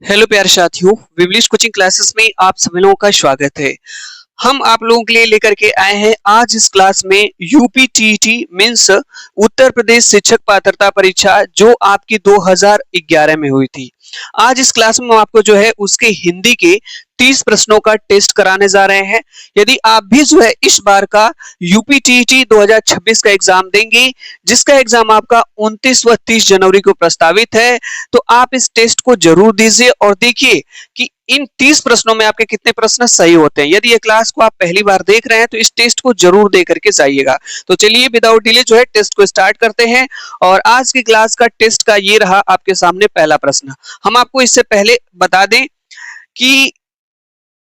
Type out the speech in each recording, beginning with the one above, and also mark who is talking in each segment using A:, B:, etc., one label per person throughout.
A: Hello प्यारे साथियों, Vimlesh coaching classes में आप सभी लोगों का स्वागत है। हम आप लोगों के लिए लेकर के आए हैं आज इस क्लास में UP TET means Uttar Pradesh शिक्षक पात्रता परीक्षा जो आपकी 2011 में हुई थी। आज इस क्लास में आपको जो है उसके हिंदी के 30 प्रश्नों का टेस्ट कराने जा रहे हैं। यदि आप भी जो है इस बार का यूपी टीईटी 2026 का एग्जाम देंगे, जिसका एग्जाम आपका 29 व 30 जनवरी को प्रस्तावित है, तो आप इस टेस्ट को जरूर दीजिए और देखिए कि इन 30 प्रश्नों में आपके कितने प्रश्न सही होते हैं। यदि ये क्लास को आप पहली बार देख रहे हैं तो इस टेस्ट को जरूर दे करके जाइएगा। तो चलिए विदाउट डिले जो है टेस्ट को स्टार्ट करते हैं और आज की क्लास का टेस्ट का ये रहा आपके सामने पहला प्रश्न। हम आपको इससे पहले बता दें कि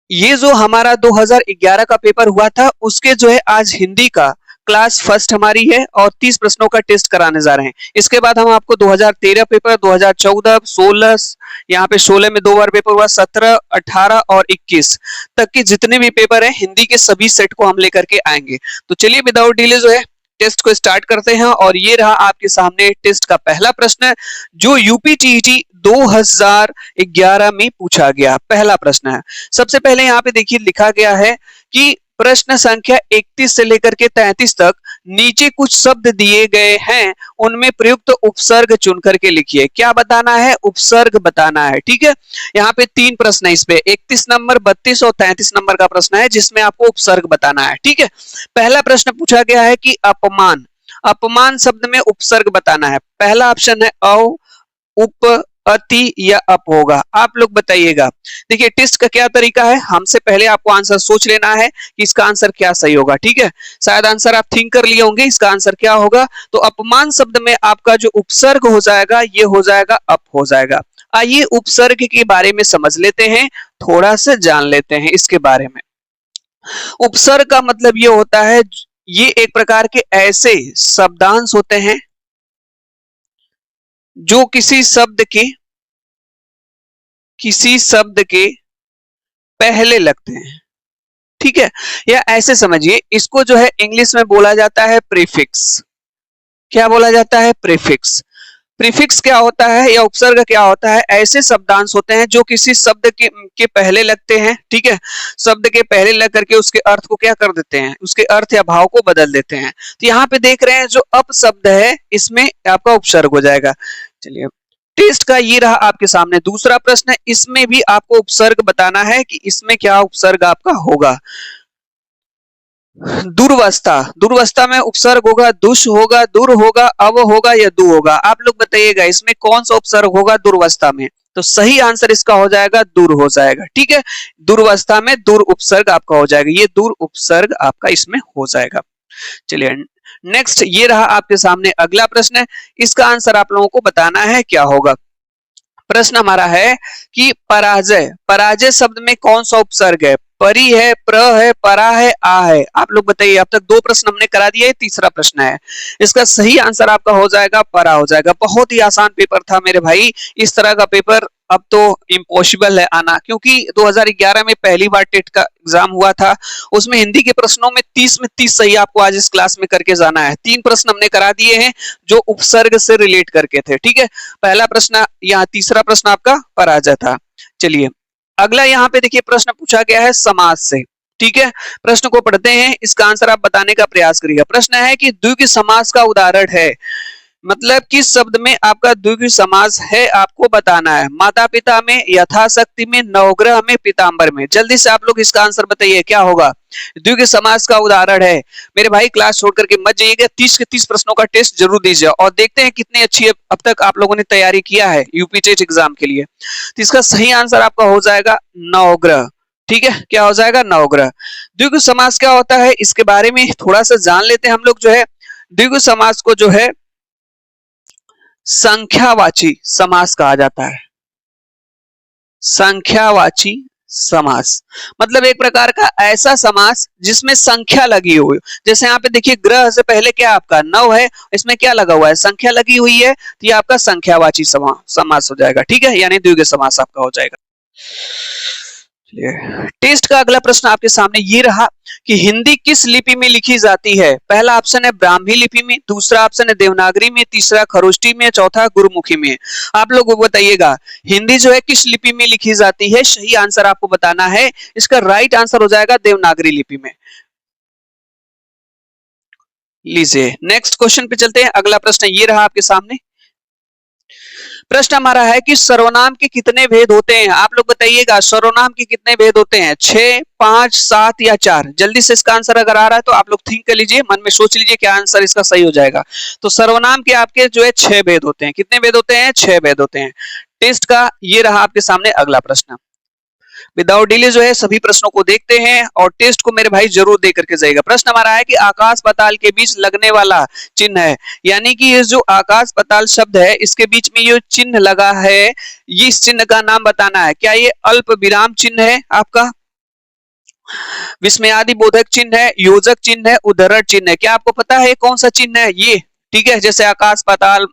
A: ये जो हमारा 2011 का पेपर हुआ था उसके जो है आज हिंदी का क्लास फर्स्ट हमारी है और 30 प्रश्नों का टेस्ट कराने जा रहे हैं। इसके बाद हम आपको 2013 पेपर, 2014, 16, यहाँ पे 16 में 2 बार पेपर हुआ, 17, 18 और 21 तक के जितने भी पेपर हैं हिंदी के सभी सेट को हम लेकर के आएंगे। तो चलिए विदाउट डिले जो है टेस्ट को स्टार्ट करते हैं और ये रहा आपके सामने टेस्ट का पहला प्रश्न जो यूपी टीईटी 2011 में पूछा गया। पहला प्रश्न है, सबसे पहले यहाँ पे देखिए लिखा गया है कि प्रश्न संख्या 31 से लेकर के 33 तक नीचे कुछ शब्द दिए गए हैं, उनमें प्रयुक्त उपसर्ग चुन करके लिखिए। क्या बताना है? उपसर्ग बताना है। ठीक है, यहाँ पे 3 प्रश्न है, इस पे 31 नंबर, 32 और 33 नंबर का प्रश्न है जिसमें आपको उपसर्ग बताना है। ठीक है, पहला प्रश्न पूछा गया है कि अपमान, अपमान शब्द में उपसर्ग बताना है। पहला ऑप्शन है अ, उप, अति या अप होगा। आप लोग बताइएगा। देखिए टेस्ट का क्या तरीका है, हमसे पहले आपको आंसर सोच लेना है कि इसका आंसर क्या सही होगा। ठीक है, शायद आंसर आप थिंक कर लिए होंगे इसका आंसर क्या होगा। तो अपमान शब्द में आपका जो उपसर्ग हो जाएगा ये हो जाएगा अप हो जाएगा। आइए उपसर्ग के बारे में समझ लेते हैं, थोड़ा सा जान लेते हैं इसके बारे में। उपसर्ग का मतलब ये होता है, ये एक प्रकार के ऐसे शब्दांश होते हैं जो किसी शब्द के पहले लगते हैं। ठीक है, या ऐसे समझिए इसको जो है इंग्लिश में बोला जाता है प्रीफिक्स। क्या बोला जाता है? प्रीफिक्स। प्रीफिक्स क्या होता है या उपसर्ग क्या होता है? ऐसे शब्दांश होते हैं जो किसी शब्द के पहले लगते हैं। ठीक है, शब्द के पहले लग करके उसके अर्थ को क्या कर देते हैं, उसके अर्थ या भाव को बदल देते हैं। तो यहाँ पे देख रहे हैं जो अप शब्द है इसमें आपका उपसर्ग हो जाएगा। चलिए टेस्ट का ये रहा आपके सामने दूसरा प्रश्न, इसमें भी आपको उपसर्ग बताना है कि इसमें क्या उपसर्ग आपका होगा। दुर्वस्था, दुर्वस्था में उपसर्ग होगा दुष होगा, दुर होगा, अव होगा या दु होगा। आप लोग बताइएगा इसमें कौन सा उपसर्ग होगा दुर्वस्था में। तो सही आंसर इसका हो जाएगा दुर हो जाएगा। ठीक है, दुर्वस्था में दुर उपसर्ग आपका हो जाएगा, ये दुर उपसर्ग आपका इसमें हो जाएगा। चलिए नेक्स्ट ये रहा आपके सामने अगला प्रश्न, इसका आंसर आप लोगों को बताना है क्या होगा। प्रश्न हमारा है कि पराजय, पराजय शब्द में कौन सा उपसर्ग है? परी है, प्र है, परा है, आ है। आप लोग बताइए। अब तक 2 प्रश्न हमने करा दिए, तीसरा प्रश्न है, इसका सही आंसर आपका हो जाएगा परा हो जाएगा। बहुत ही आसान पेपर था मेरे भाई, इस तरह का पेपर अब तो इम्पॉसिबल है आना, क्योंकि 2011 में पहली बार टेट का एग्जाम हुआ था। उसमें हिंदी के प्रश्नों में 30 में 30 सही आपको आज इस क्लास में करके जाना है। 3 प्रश्न हमने करा दिए हैं जो उपसर्ग से रिलेट करके थे। ठीक है, पहला प्रश्न, यहाँ तीसरा प्रश्न आपका पराजय था। चलिए अगला यहाँ पे देखिए प्रश्न पूछा गया है समास से। ठीक है, प्रश्न को पढ़ते हैं, इसका आंसर आप बताने का प्रयास करिएगा। प्रश्न है कि द्विगु समास का उदाहरण है, मतलब किस शब्द में आपका द्विगु समास है आपको बताना है। माता पिता में, यथाशक्ति में, नवग्रह में, पीताम्बर में। जल्दी से आप लोग इसका आंसर बताइए क्या होगा। द्विगु समास का उदाहरण है। मेरे भाई क्लास छोड़ करके मत जाइएगा, 30 के 30 प्रश्नों का टेस्ट जरूर दीजिए और देखते हैं कितनी अच्छी अब तक आप लोगों ने तैयारी किया है यूपी टेट एग्जाम के लिए। तो इसका सही आंसर आपका हो जाएगा नवग्रह। ठीक है, क्या हो जाएगा? नवग्रह। द्विगु समास क्या होता है इसके बारे में थोड़ा सा जान लेते हैं हम लोग। जो है द्विगु समास को जो है संख्यावाची समास कहा जाता है। संख्यावाची समास मतलब एक प्रकार का ऐसा समास जिसमें संख्या लगी हुई। जैसे यहाँ पे देखिए ग्रह से पहले क्या आपका 9 है, इसमें क्या लगा हुआ है? संख्या लगी हुई है, तो ये आपका संख्यावाची समास हो जाएगा। ठीक है, यानी द्विगु समास आपका हो जाएगा। टेस्ट का अगला प्रश्न आपके सामने ये रहा कि हिंदी किस लिपि में लिखी जाती है। पहला ऑप्शन है ब्राह्मी लिपि में, दूसरा ऑप्शन है देवनागरी में, तीसरा खरोष्टी में, चौथा गुरुमुखी में। आप लोग बताइएगा हिंदी जो है किस लिपि में लिखी जाती है, सही आंसर आपको बताना है। इसका राइट आंसर हो जाएगा देवनागरी लिपि में। लीजिए नेक्स्ट क्वेश्चन पे चलते हैं। अगला प्रश्न ये रहा आपके सामने। प्रश्न हमारा है कि सर्वनाम के कितने भेद होते हैं। आप लोग बताइएगा सर्वनाम के कितने भेद होते हैं, 6, 5, 7 या 4। जल्दी से इसका आंसर अगर आ रहा है तो आप लोग थिंक कर लीजिए, मन में सोच लीजिए क्या आंसर इसका सही हो जाएगा। तो सर्वनाम के आपके जो है 6 भेद होते हैं। कितने भेद होते हैं, 6 भेद होते हैं। टेस्ट का ये रहा आपके सामने अगला प्रश्न। विदाउट डिले जो है सभी प्रश्नों को देखते हैं और टेस्ट को मेरे भाई जरूर दे करके जाइएगा। प्रश्न हमारा है कि आकाश पाताल के बीच लगने वाला चिन्ह है, यानी कि ये जो आकाश पाताल शब्द है इसके बीच में ये चिन्ह लगा है, ये इस चिन्ह का नाम बताना है। क्या ये अल्प विराम चिन्ह है, आपका विस्मयादि बोधक चिन्ह है, योजक चिन्ह है, उद्धरण चिन्ह है? क्या आपको पता है कौन सा चिन्ह है ये? ठीक है, जैसे आकाश पाताल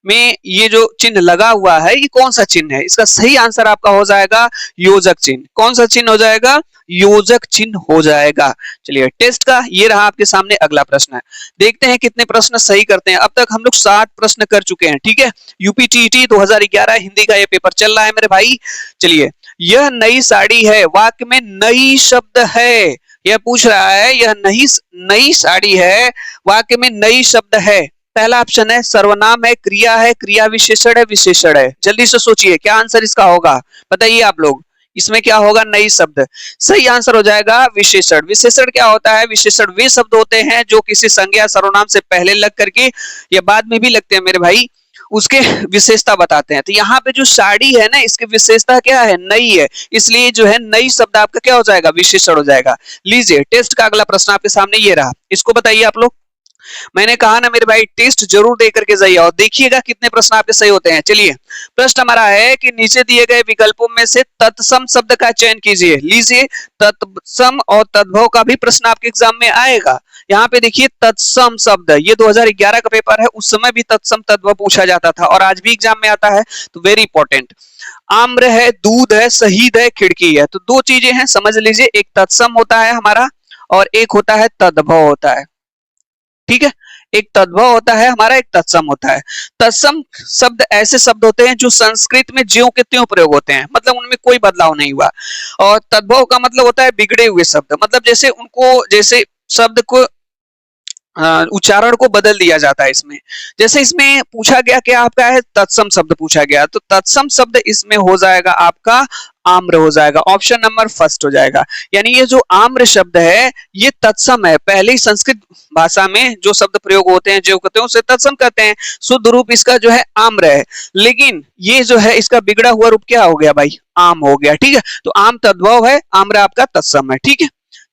A: में ये जो चिन्ह लगा हुआ है ये कौन सा चिन्ह है? इसका सही आंसर आपका हो जाएगा योजक चिन्ह। कौन सा चिन्ह हो जाएगा? योजक चिन्ह हो जाएगा। चलिए टेस्ट का ये रहा आपके सामने अगला प्रश्न है। देखते हैं कितने प्रश्न सही करते हैं। अब तक हम लोग 7 प्रश्न कर चुके हैं। ठीक है, यूपीटीईटी 2011 हिंदी का ये पेपर चल रहा है मेरे भाई। चलिए, यह नई साड़ी है, वाक्य में नई शब्द है, यह पूछ रहा है यह नई साड़ी है, वाक्य में नई शब्द है। पहला ऑप्शन है सर्वनाम है, क्रिया है, क्रिया विशेषण है, विशेषण है। जल्दी से सोचिए क्या आंसर इसका होगा, बताइए आप लोग। इसमें क्या होगा? नई शब्द। सही आंसर हो जाएगा विशेषण। विशेषण क्या होता है? विशेषण वे शब्द होते हैं जो किसी संज्ञा सर्वनाम से पहले लग करके या बाद में भी लगते हैं मेरे भाई, उसके विशेषता बताते हैं। तो यहाँ पे जो साड़ी है ना, इसकी विशेषता क्या है? नई है, इसलिए जो है नई शब्द आपका क्या हो जाएगा? विशेषण हो जाएगा। लीजिए टेस्ट का अगला प्रश्न आपके सामने ये रहा, इसको बताइए आप लोग। मैंने कहा ना मेरे भाई टेस्ट जरूर दे करके जाइए और देखिएगा कितने प्रश्न आपके सही होते हैं। चलिए प्रश्न हमारा है कि नीचे दिए गए विकल्पों में से तत्सम शब्द का चयन कीजिए। लीजिए तत्सम और तद्भव का भी प्रश्न आपके एग्जाम में आएगा। यहाँ पे देखिए तत्सम शब्द, ये 2011 का पेपर है, उस समय भी तत्सम तद्भव पूछा जाता था और आज भी एग्जाम में आता है, तो वेरी इंपॉर्टेंट। आम्र है, दूध है, शहीद है, खिड़की है। तो 2 चीजें हैं, समझ लीजिए। एक तत्सम होता है हमारा और एक होता है तद्भव होता है। ठीक है, एक तद्भव होता है हमारा, एक तत्सम होता है। तत्सम शब्द ऐसे शब्द होते हैं जो संस्कृत में ज्यों के त्यों प्रयोग होते हैं, मतलब उनमें कोई बदलाव नहीं हुआ। और तद्भव का मतलब होता है बिगड़े हुए शब्द, मतलब जैसे उनको, जैसे शब्द को उच्चारण को बदल दिया जाता है इसमें। जैसे इसमें पूछा गया क्या आपका है, तत्सम शब्द पूछा गया, तो तत्सम शब्द इसमें हो जाएगा आपका आम्र हो जाएगा। ऑप्शन नंबर फर्स्ट हो जाएगा। यानी ये जो आम्र शब्द है ये तत्सम है। पहले ही संस्कृत भाषा में जो शब्द प्रयोग होते हैं जो कहते हैं उसे तत्सम कहते हैं, शुद्ध रूप इसका जो है आम्र है। लेकिन ये जो है इसका बिगड़ा हुआ रूप क्या हो गया भाई? आम हो गया। ठीक है, तो आम तद्भव है, आम्र आपका तत्सम है। ठीक है,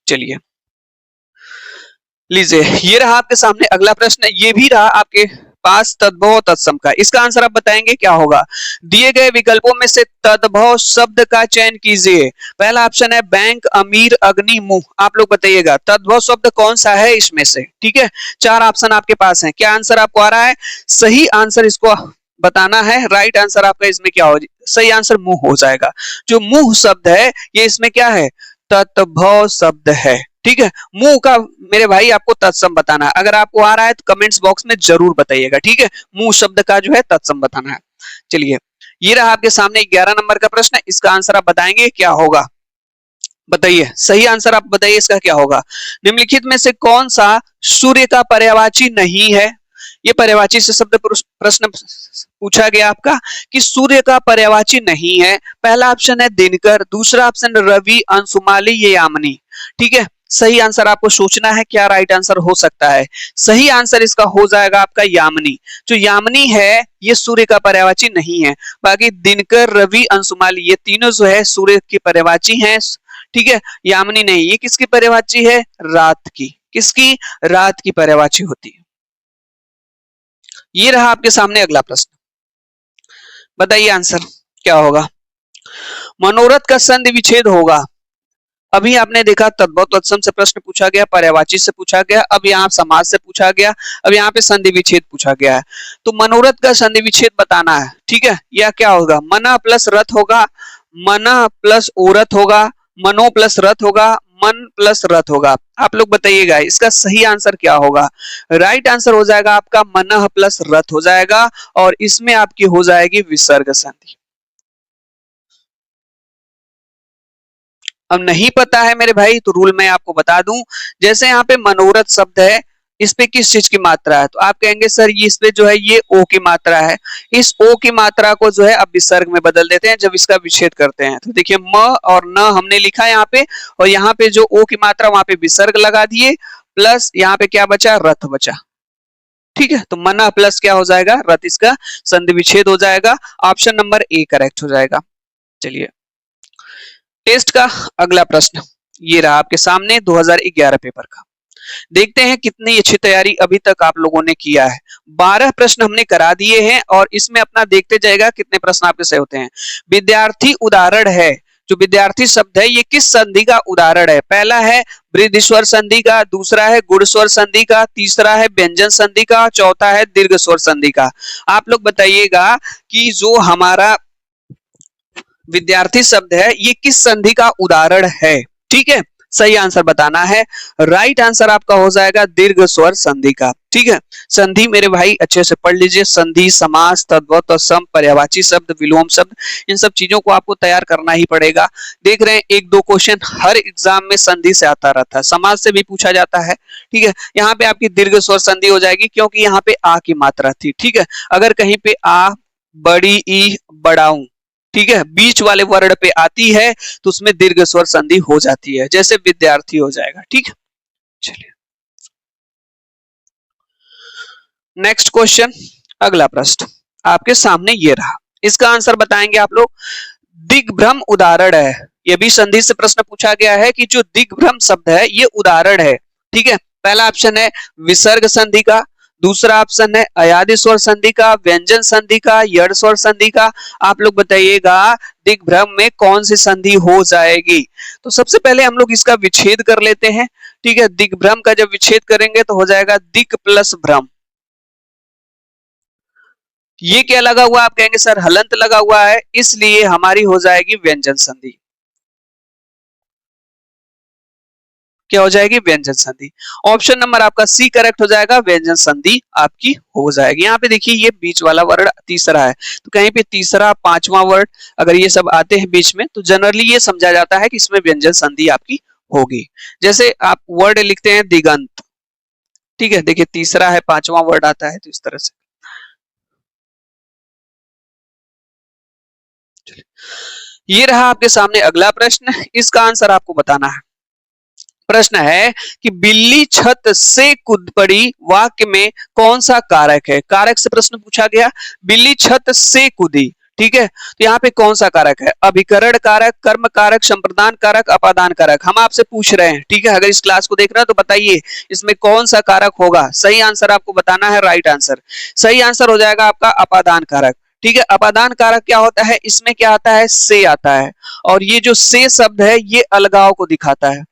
A: चलिए लीजिए ये रहा आपके सामने अगला प्रश्न, ये भी रहा आपके पास तद्भव तत्सम का। इसका आंसर आप बताएंगे क्या होगा। दिए गए विकल्पों में से तद्भव शब्द का चयन कीजिए। पहला ऑप्शन है बैंक, अमीर, अग्नि, मुंह। आप लोग बताइएगा तद्भव शब्द कौन सा है इसमें से। ठीक है, 4 ऑप्शन आपके पास हैं। क्या आंसर आपको आ रहा है? सही आंसर इसको बताना है। राइट आंसर आपका इसमें क्या हो? सही आंसर मुंह हो जाएगा। जो मुंह शब्द है ये इसमें क्या है? तद्भव शब्द है। ठीक है, मुंह का मेरे भाई आपको तत्सम बताना है। अगर आपको आ रहा है तो कमेंट्स बॉक्स में जरूर बताइएगा। ठीक है, मुंह शब्द का जो है तत्सम बताना है। चलिए ये रहा आपके सामने 11 नंबर का प्रश्न, इसका आंसर आप बताएंगे क्या होगा, बताइए। सही आंसर आप बताइए इसका क्या होगा। निम्नलिखित में से कौन सा सूर्य का पर्यायवाची नहीं है? ये पर्यायवाची से शब्द प्रश्न पूछा गया आपका कि सूर्य का पर्यायवाची नहीं है। पहला ऑप्शन है दिनकर, दूसरा ऑप्शन रवि, अंशुमाली, ये यामिनी। ठीक है, सही आंसर आपको सोचना है क्या राइट आंसर हो सकता है। सही आंसर इसका हो जाएगा आपका यामिनी। जो यामिनी है ये सूर्य का पर्यायवाची नहीं है। बाकी दिनकर, रवि, अंशुमाली ये तीनों जो है सूर्य के पर्यायवाची हैं। ठीक है, यामिनी नहीं। ये किसकी पर्यायवाची है? रात की। किसकी? रात की पर्यायवाची होती है। ये रहा आपके सामने अगला प्रश्न, बताइए आंसर क्या होगा। मनोरथ का संधि विच्छेद होगा। अभी आपने देखा तद्भव तत्सम से प्रश्न पूछा गया, पर्यायवाची से पूछा गया, अब यहाँ समाज से पूछा गया, अब यहाँ पे संधि विच्छेद पूछा गया है। तो मनोरथ का संधि विच्छेद बताना है। ठीक है, यह क्या होगा? मना प्लस रथ होगा, मना प्लस ओरथ होगा, मनो प्लस रथ होगा, मन प्लस रथ होगा। आप लोग बताइएगा इसका सही आंसर क्या होगा। राइट आंसर हो जाएगा आपका मनः प्लस रथ हो जाएगा, और इसमें आपकी हो जाएगी विसर्ग संधि। अब नहीं पता है मेरे भाई तो रूल मैं आपको बता दूं। जैसे यहाँ पे मनोरथ शब्द है, इस पे किस चीज की मात्रा है, तो आप कहेंगे सर ये इस पे जो है ये ओ की मात्रा है। इस ओ की मात्रा को जो है अब विसर्ग में बदल देते हैं जब इसका विच्छेद करते हैं। तो देखिए म और न हमने लिखा है यहाँ पे, और यहाँ पे जो ओ की मात्रा वहां पे विसर्ग लगा दिए, प्लस यहाँ पे क्या बचा, रथ बचा। ठीक है, तो मना प्लस क्या हो जाएगा, रथ, इसका संधि विच्छेद हो जाएगा। ऑप्शन नंबर ए करेक्ट हो जाएगा। चलिए टेस्ट का अगला प्रश्न ये रहा आपके सामने 2011 पेपर का। देखते हैं कितनी अच्छी तैयारी अभी तक आप लोगों ने किया है। 12 प्रश्न हमने करा दिए हैं और इसमें अपना देखते जाएगा कितने प्रश्न आपके सही होते हैं। विद्यार्थी उदाहरण है, जो विद्यार्थी शब्द है ये किस संधि का उदाहरण है। पहला है वृद्धि स्वर संधि का, दूसरा है गुण स्वर संधि का, तीसरा है व्यंजन संधि का, चौथा है दीर्घ स्वर संधि का। आप लोग बताइएगा कि जो हमारा विद्यार्थी शब्द है ये किस संधि का उदाहरण है। ठीक है, सही आंसर बताना है। राइट आंसर आपका हो जाएगा दीर्घ स्वर संधि का। ठीक है, संधि मेरे भाई अच्छे से पढ़ लीजिए। संधि, समास, तद्भव, तत्सम, पर्यायवाची शब्द, विलोम शब्द, इन सब चीजों को आपको तैयार करना ही पड़ेगा। देख रहे हैं एक दो क्वेश्चन हर एग्जाम में संधि से आता रहता है, समास से भी पूछा जाता है। ठीक है, यहाँ पे आपकी दीर्घ स्वर संधि हो जाएगी क्योंकि यहाँ पे आ की मात्रा थी। ठीक है, अगर कहीं पे आ, बड़ी ई, बड़ाऊ, ठीक है, बीच वाले वर्ण पे आती है तो उसमें दीर्घ स्वर संधि हो जाती है, जैसे विद्यार्थी हो जाएगा। ठीक है, चलिए नेक्स्ट क्वेश्चन, अगला प्रश्न आपके सामने ये रहा। इसका आंसर बताएंगे आप लोग। दिग्भ्रम उदाहरण है, ये भी संधि से प्रश्न पूछा गया है कि जो दिग्भ्रम शब्द है ये उदाहरण है। ठीक है, पहला ऑप्शन है विसर्ग संधि का, दूसरा ऑप्शन है अयादि स्वर संधि का, व्यंजन संधि का, यड़ स्वर संधि का। आप लोग बताइएगा दिग्भ्रम में कौन सी संधि हो जाएगी। तो सबसे पहले हम लोग इसका विच्छेद कर लेते हैं। ठीक है, दिग्भ्रम का जब विच्छेद करेंगे तो हो जाएगा दिक प्लस भ्रम। ये क्या लगा हुआ, आप कहेंगे सर हलंत लगा हुआ है, इसलिए हमारी हो जाएगी व्यंजन संधि। क्या हो जाएगी, व्यंजन संधि। ऑप्शन नंबर आपका सी करेक्ट हो जाएगा, व्यंजन संधि आपकी हो जाएगी। यहाँ पे देखिए ये बीच वाला वर्ड तीसरा है, तो कहीं पे तीसरा पांचवा वर्ड अगर ये सब आते हैं बीच में तो जनरली ये समझा जाता है कि इसमें व्यंजन संधि आपकी होगी। जैसे आप वर्ड लिखते हैं दिगंत, ठीक है, देखिए तीसरा है पांचवा वर्ड आता है, तो इस तरह से। ये रहा आपके सामने अगला प्रश्न, इसका आंसर आपको बताना है। प्रश्न है कि बिल्ली छत से कूद पड़ी वाक्य में कौन सा कारक है। कारक से प्रश्न पूछा गया, बिल्ली छत से कूदी। ठीक है, तो यहाँ पे कौन सा कारक है, अभिकरण कारक, कर्म कारक, संप्रदान कारक, अपादान कारक। हम आपसे पूछ रहे हैं, ठीक है, अगर इस क्लास को देख रहे हैं तो बताइए इसमें कौन सा कारक होगा। सही आंसर आपको बताना है, राइट आंसर। सही आंसर हो जाएगा आपका अपादान कारक। ठीक है, अपादान कारक क्या होता है, इसमें क्या आता है, से आता है, और ये जो से शब्द है ये अलगाव को दिखाता है।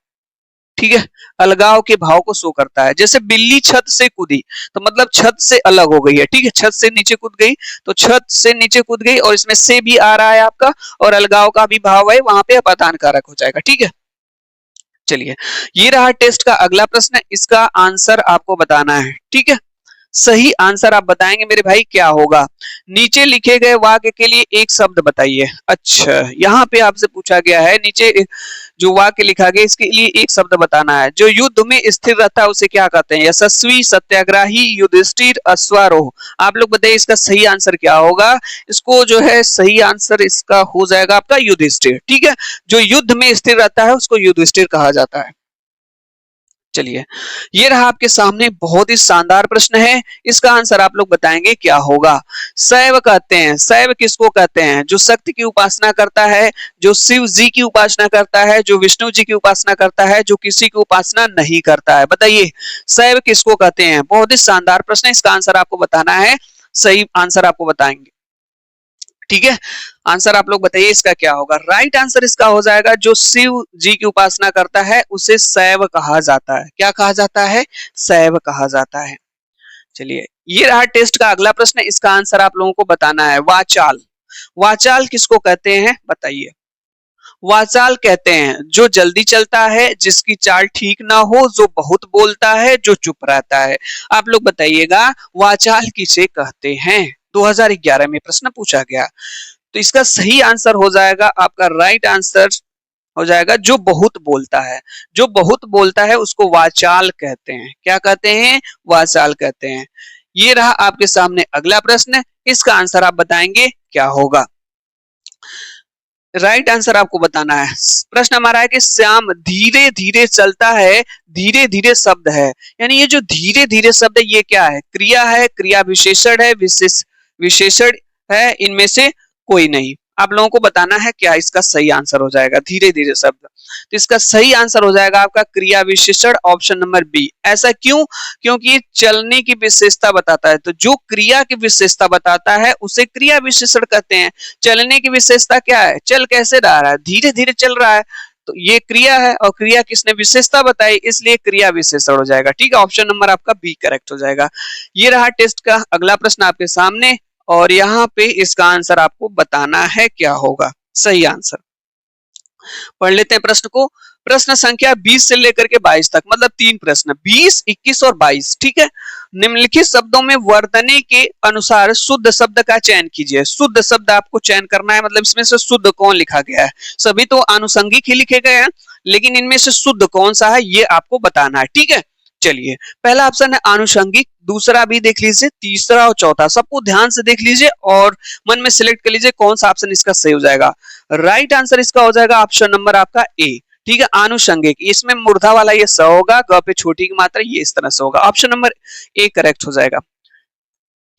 A: ठीक है, अलगाव के भाव को शो करता है। जैसे बिल्ली छत से कूदी तो मतलब छत से अलग हो गई है। ठीक है, छत से नीचे कूद गई, तो छत से नीचे कूद गई और इसमें से भी आ रहा है आपका, और अलगाव का भी भाव है, वहां पे अपादान कारक हो जाएगा। ठीक है, चलिए ये रहा टेस्ट का अगला प्रश्न, इसका आंसर आपको बताना है। ठीक है, सही आंसर आप बताएंगे मेरे भाई क्या होगा। नीचे लिखे गए वाक्य के लिए एक शब्द बताइए। अच्छा, यहाँ पे आपसे पूछा गया है नीचे जो वाक्य लिखा गया इसके लिए एक शब्द बताना है। जो युद्ध में स्थिर रहता है उसे क्या कहते हैं, यशस्वी, सत्याग्रही, युधिष्ठिर, अश्वारोह। आप लोग बताइए इसका सही आंसर क्या होगा। इसको जो है सही आंसर इसका हो जाएगा आपका युधिष्ठिर। ठीक है, जो युद्ध में स्थिर रहता है उसको युधिष्ठिर कहा जाता है। चलिए ये रहा आपके सामने बहुत ही शानदार प्रश्न है, इसका आंसर आप लोग बताएंगे क्या होगा। शैव कहते हैं, शैव किसको कहते हैं, जो शक्ति की उपासना करता है, जो शिव जी की उपासना करता है, जो विष्णु जी की उपासना करता है, जो किसी की उपासना नहीं करता है। बताइए शैव किसको कहते हैं। बहुत ही शानदार प्रश्न है, इसका आंसर आपको बताना है। सही आंसर आपको बताएंगे। ठीक है, आंसर आप लोग बताइए इसका क्या होगा। राइट आंसर इसका हो जाएगा जो शिव जी की उपासना करता है उसे शैव कहा जाता है। क्या कहा जाता है, शैव कहा जाता है। चलिए ये रहा टेस्ट का अगला प्रश्न, इसका आंसर आप लोगों को बताना है। वाचाल, वाचाल किसको कहते हैं बताइए। वाचाल कहते हैं जो जल्दी चलता है, जिसकी चाल ठीक ना हो, जो बहुत बोलता है, जो चुप रहता है। आप लोग बताइएगा वाचाल किसे कहते हैं। 2011 में प्रश्न पूछा गया। तो इसका सही आंसर हो जाएगा आपका, राइट आंसर हो जाएगा जो बहुत बोलता है। जो बहुत बोलता है उसको वाचाल कहते हैं। क्या कहते हैं? वाचाल कहते हैं। ये रहा आपके सामने अगला प्रश्न। इसका आंसर आप बताएंगे क्या होगा। राइट आंसर आपको बताना है। प्रश्न हमारा है कि श्याम धीरे धीरे चलता है, धीरे धीरे शब्द है। यानी ये जो धीरे धीरे शब्द है ये क्या है? क्रिया है, क्रिया विशेषण है, विशेषण है, इनमें से कोई नहीं। आप लोगों को बताना है क्या इसका सही आंसर हो जाएगा। धीरे धीरे शब्द, तो इसका सही आंसर हो जाएगा आपका क्रिया विशेषण, ऑप्शन नंबर बी। ऐसा क्यों? क्योंकि ये चलने की विशेषता बताता है। तो जो क्रिया की विशेषता बताता है उसे क्रिया विशेषण कहते हैं। चलने की विशेषता क्या है? चल कैसे रहा है? धीरे धीरे चल रहा है। तो ये क्रिया है और क्रिया किसने विशेषता बताई, इसलिए क्रिया विशेषण हो जाएगा। ठीक है, ऑप्शन नंबर आपका बी करेक्ट हो जाएगा। ये रहा टेस्ट का अगला प्रश्न आपके सामने, और यहाँ पे इसका आंसर आपको बताना है क्या होगा सही आंसर। पढ़ लेते हैं प्रश्न को। प्रश्न संख्या 20 से लेकर के 22 तक, मतलब 3 प्रश्न, 20, 21 और 22। ठीक है। निम्नलिखित शब्दों में वर्तनी के अनुसार शुद्ध शब्द का चयन कीजिए। शुद्ध शब्द आपको चयन करना है, मतलब इसमें से शुद्ध कौन लिखा गया है। सभी तो आनुषंगिक ही लिखे गए हैं, लेकिन इनमें से शुद्ध कौन सा है ये आपको बताना है। ठीक है, चलिए पहला ऑप्शन है आनुषंगिक, दूसरा भी देख लीजिए, तीसरा और चौथा सबको ध्यान से देख लीजिए और मन में सिलेक्ट कर लीजिए कौन सा ऑप्शन इसका सही हो जाएगा। राइट आंसर इसका हो जाएगा ऑप्शन नंबर आपका ए। ठीक है, आनुषंगिक, इसमें मूर्धा वाला ये स होगा, ग पे छोटी की मात्रा ये इस तरह से होगा। ऑप्शन नंबर ए करेक्ट हो जाएगा।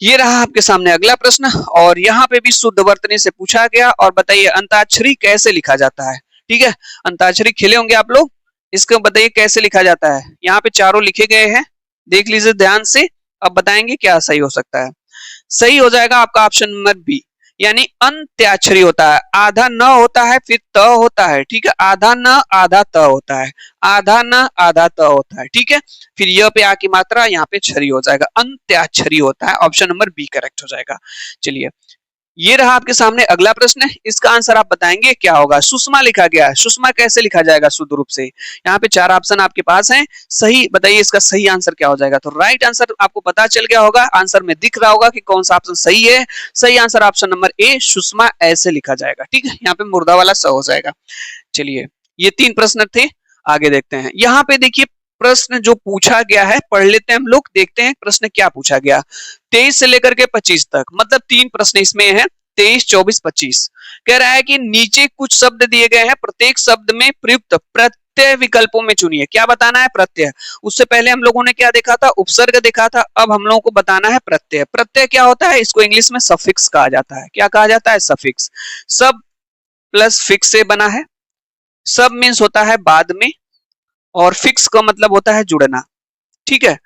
A: ये रहा आपके सामने अगला प्रश्न, और यहाँ पे भी शुद्ध वर्तनी से पूछा गया। और बताइए अंताक्षरी कैसे लिखा जाता है। ठीक है, अंताक्षरी खेले होंगे आप लोग, इसको बताइए कैसे लिखा जाता है। यहाँ पे चारों लिखे गए हैं, देख लीजिए ध्यान से। अब बताएंगे क्या सही हो सकता है। सही हो जाएगा आपका ऑप्शन नंबर बी, यानी अंत्याक्षरी होता है। आधा न होता है, फिर त होता है। ठीक है, आधा न आधा त होता है, आधा न आधा त होता है। ठीक है, फिर य पे आ की मात्रा, यहाँ पे छरी हो जाएगा, अंत्याक्षरी होता है। ऑप्शन नंबर बी करेक्ट हो जाएगा। चलिए ये रहा आपके सामने अगला प्रश्न, इसका आंसर आप बताएंगे क्या होगा। सुषमा लिखा गया है, सुषमा कैसे लिखा जाएगा शुद्ध रूप से। यहाँ पे 4 ऑप्शन आपके पास हैं, सही बताइए इसका सही आंसर क्या हो जाएगा। तो राइट आंसर आपको पता चल गया होगा, आंसर में दिख रहा होगा कि कौन सा ऑप्शन सही है। सही answer option number A, Sushma ऐसे लिखा जाएगा। ठीक है, यहाँ पे मुर्दा वाला स हो जाएगा। चलिए ये 3 प्रश्न थे, आगे देखते हैं। यहाँ पे देखिए प्रश्न जो पूछा गया है, पढ़ लेते हैं हम लोग, देखते हैं प्रश्न क्या पूछा गया। 23 से लेकर के 25 तक, मतलब 3 प्रश्न इसमें है, 23, 24, 25। कह रहा है कि नीचे कुछ शब्द दिए गए हैं, प्रत्येक शब्द में प्रयुक्त प्रत्यय विकल्पों में चुनिए। क्या बताना है? प्रत्यय। उससे पहले हम लोगों ने क्या देखा था? उपसर्ग देखा था। अब हम लोगों को बताना है प्रत्यय। प्रत्यय क्या होता है? इसको इंग्लिश में सफिक्स कहा जाता है। क्या कहा जाता है? सफिक्स। सब प्लस फिक्स से बना है। सब मीन्स होता है बाद में, और फिक्स का मतलब होता है जुड़ना। ठीक है,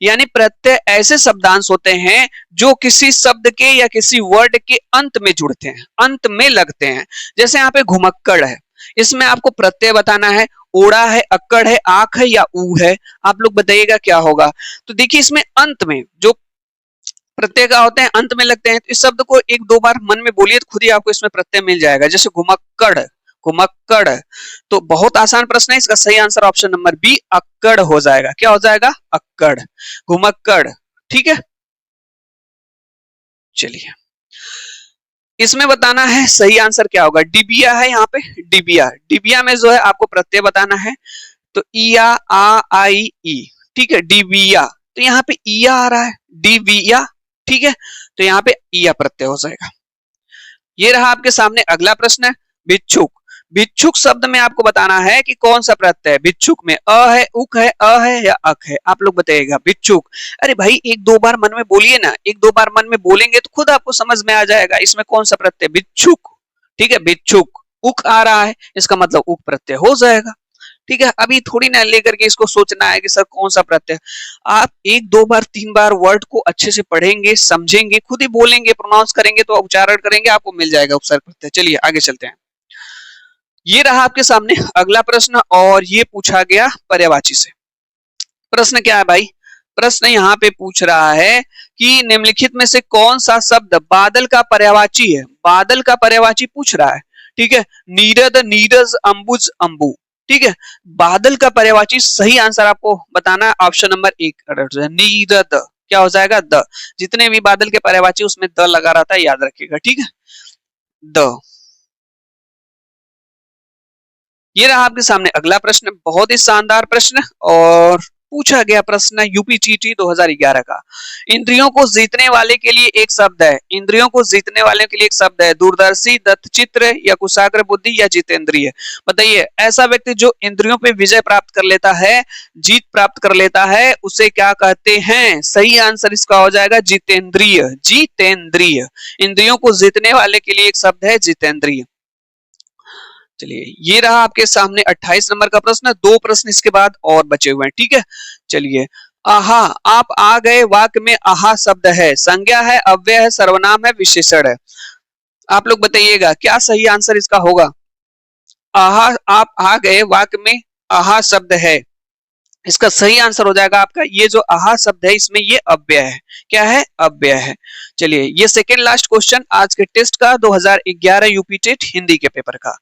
A: यानी प्रत्यय ऐसे शब्दांश होते हैं जो किसी शब्द के या किसी वर्ड के अंत में जुड़ते हैं, अंत में लगते हैं। जैसे यहाँ पे घुमक्कड़ है, इसमें आपको प्रत्यय बताना है। ओड़ा है, अक्कड़ है, आंख है या ऊ है। आप लोग बताइएगा क्या होगा। तो देखिए इसमें अंत में जो प्रत्यय का होते हैं अंत में लगते हैं, तो इस शब्द को 1-2 बार मन में बोलिए तो खुद ही आपको इसमें प्रत्यय मिल जाएगा। जैसे घुमक्कड़, घुमक्कड़। तो बहुत आसान प्रश्न है, इसका सही आंसर ऑप्शन नंबर बी अक्कड़ हो जाएगा। क्या हो जाएगा? अक्कड़, घुमक्कड़। ठीक है, चलिए इसमें बताना है सही आंसर क्या होगा। डिबिया है यहाँ पे, डिबिया। डिबिया में जो है आपको प्रत्यय बताना है। तो इया, आ, आई, ई। ठीक है, डिबिया। तो यहाँ पे इया आ रहा है, डिबिया। ठीक है, तो यहाँ पे इया प्रत्यय हो जाएगा। ये रहा आपके सामने अगला प्रश्न है, भिक्षुक। भिक्षुक शब्द में आपको बताना है कि कौन सा प्रत्यय है। भिक्षुक में अ है, उक है, अ है या अक है। आप लोग बताइएगा भिक्षुक। अरे भाई 1-2 बार मन में बोलिए ना, 1-2 बार मन में बोलेंगे तो खुद आपको समझ में आ जाएगा इसमें कौन सा प्रत्यय। भिक्षुक। ठीक है, भिक्षुक। उक आ रहा है, इसका मतलब उक प्रत्यय हो जाएगा। ठीक है, अभी थोड़ी ना लेकर के इसको सोचना है कि सर कौन सा प्रत्यय। आप 1-2 बार 3 बार वर्ड को अच्छे से पढ़ेंगे, समझेंगे, खुद ही बोलेंगे, प्रोनाउंस करेंगे, तो उच्चारण करेंगे, आपको मिल जाएगा उपसर्ग प्रत्यय। चलिए आगे चलते हैं। ये रहा आपके सामने अगला प्रश्न, और ये पूछा गया पर्यायवाची से। प्रश्न क्या है भाई? प्रश्न यहाँ पे पूछ रहा है कि निम्नलिखित में से कौन सा शब्द बादल का पर्यायवाची है। बादल का पर्यायवाची पूछ रहा है। ठीक है, नीरद, नीरज, अंबुज, अंबु। ठीक है, बादल का पर्यायवाची सही आंसर आपको बताना है ऑप्शन नंबर 1 नीरद। क्या हो जाएगा? द। जितने भी बादल के पर्यायवाची उसमें द लगा रहता है, याद रखिएगा। ठीक है, द। ये रहा आपके सामने अगला प्रश्न, बहुत ही शानदार प्रश्न और पूछा गया प्रश्न यूपीटीटी 2011 का। इंद्रियों को जीतने वाले के लिए एक शब्द है, इंद्रियों को जीतने वाले के लिए एक शब्द है, दूरदर्शी, दत्तचित्र या कुशाग्र बुद्धि या जितेंद्रिय। बताइए, ऐसा व्यक्ति जो इंद्रियों पे विजय प्राप्त कर लेता है, जीत प्राप्त कर लेता है, उसे क्या कहते हैं? सही आंसर इसका हो जाएगा जितेंद्रिय। जितेंद्रिय, इंद्रियों को जीतने वाले के लिए एक शब्द है जितेंद्रिय। चलिए, ये रहा आपके सामने 28 नंबर का प्रश्न। 2 प्रश्न इसके बाद और बचे हुए हैं। ठीक है, चलिए। आहा, आप आ गए वाक्य में आहा शब्द है, संज्ञा है, अव्यय है, सर्वनाम है, विशेषण है। आप लोग बताइएगा क्या सही आंसर इसका होगा? आहा, आप आ गए वाक्य में आहा शब्द है, इसका सही आंसर हो जाएगा आपका ये जो आहा शब्द है, इसमें ये अव्यय है। क्या है? अव्यय है। चलिए, ये सेकेंड लास्ट क्वेश्चन आज के टेस्ट का 2011 यूपी टेट हिंदी के पेपर का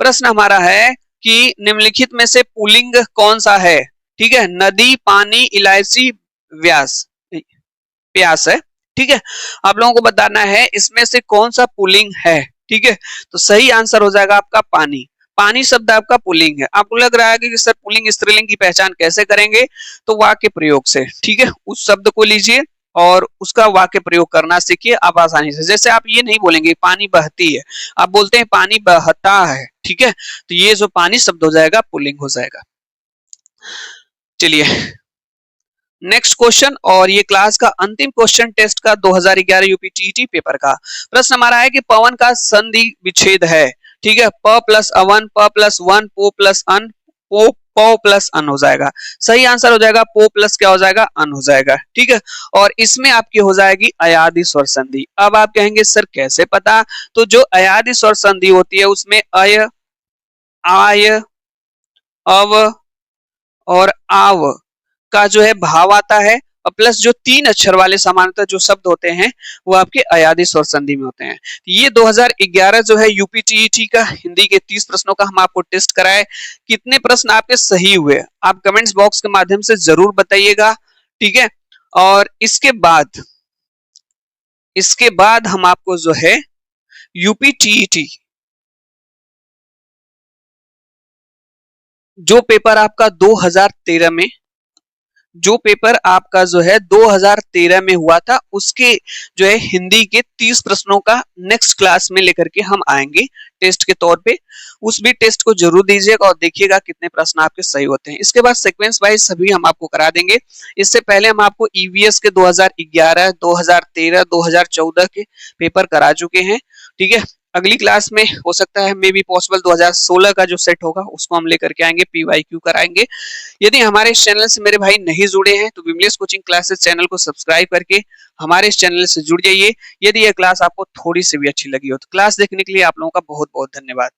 A: प्रश्न हमारा है कि निम्नलिखित में से पुल्लिंग कौन सा है? ठीक है, नदी, पानी, इलायची, व्यास, प्यास है। ठीक है, आप लोगों को बताना है इसमें से कौन सा पुल्लिंग है। ठीक है, तो सही आंसर हो जाएगा आपका पानी। पानी शब्द आपका पुल्लिंग है। आपको लग रहा है कि सर पुल्लिंग स्त्रीलिंग की पहचान कैसे करेंगे? तो वाक्य प्रयोग से। ठीक है, उस शब्द को लीजिए और उसका वाक्य प्रयोग करना सीखिए आप आसानी से। जैसे आप ये नहीं बोलेंगे पानी बहती है, आप बोलते हैं पानी बहता है। ठीक है, तो ये जो पानी शब्द हो जाएगा पुल्लिंग हो जाएगा। चलिए, नेक्स्ट क्वेश्चन और ये क्लास का अंतिम क्वेश्चन टेस्ट का 2011 यूपीटीटी पेपर का प्रश्न हमारा है कि पवन का संधि विच्छेद है। ठीक है, प प्लस अवन, प प्लस वन, पो प्लस अन, पो पो प्लस अन हो जाएगा। सही आंसर हो जाएगा पो प्लस क्या हो जाएगा? अन हो जाएगा। ठीक है, और इसमें आपकी हो जाएगी अयादि स्वर संधि। अब आप कहेंगे सर कैसे पता? तो जो अयादि स्वर संधि होती है उसमें अय, आय, अव और आव का जो है भाव आता है, और प्लस जो 3 अक्षर वाले समानांतर जो शब्द होते हैं वो आपके अयादि स्वर संधि में होते हैं। ये 2011 जो है यूपीटीईटी का हिंदी के 30 प्रश्नों का हम आपको टेस्ट कराए। कितने प्रश्न आपके सही हुए आप कमेंट्स बॉक्स के माध्यम से जरूर बताइएगा। ठीक है, और इसके बाद हम आपको जो है यूपीटीईटी जो पेपर आपका 2013 में जो पेपर आपका जो है 2013 में हुआ था, उसके जो है हिंदी के 30 प्रश्नों का नेक्स्ट क्लास में लेकर के हम आएंगे टेस्ट के तौर पे। उस भी टेस्ट को जरूर दीजिएगा और देखिएगा कितने प्रश्न आपके सही होते हैं। इसके बाद सीक्वेंस वाइज सभी हम आपको करा देंगे। इससे पहले हम आपको ईवीएस के 2011, 2013, 2014 के पेपर करा चुके हैं। ठीक है, अगली क्लास में हो सकता है मे बी पॉसिबल 2016 का जो सेट होगा उसको हम लेकर के आएंगे, पीवाईक्यू कराएंगे। यदि हमारे इस चैनल से मेरे भाई नहीं जुड़े हैं तो विमलेश कोचिंग क्लासेस चैनल को सब्सक्राइब करके हमारे इस चैनल से जुड़ जाइए। यदि यह क्लास आपको थोड़ी सी भी अच्छी लगी हो तो क्लास देखने के लिए आप लोगों का बहुत बहुत धन्यवाद।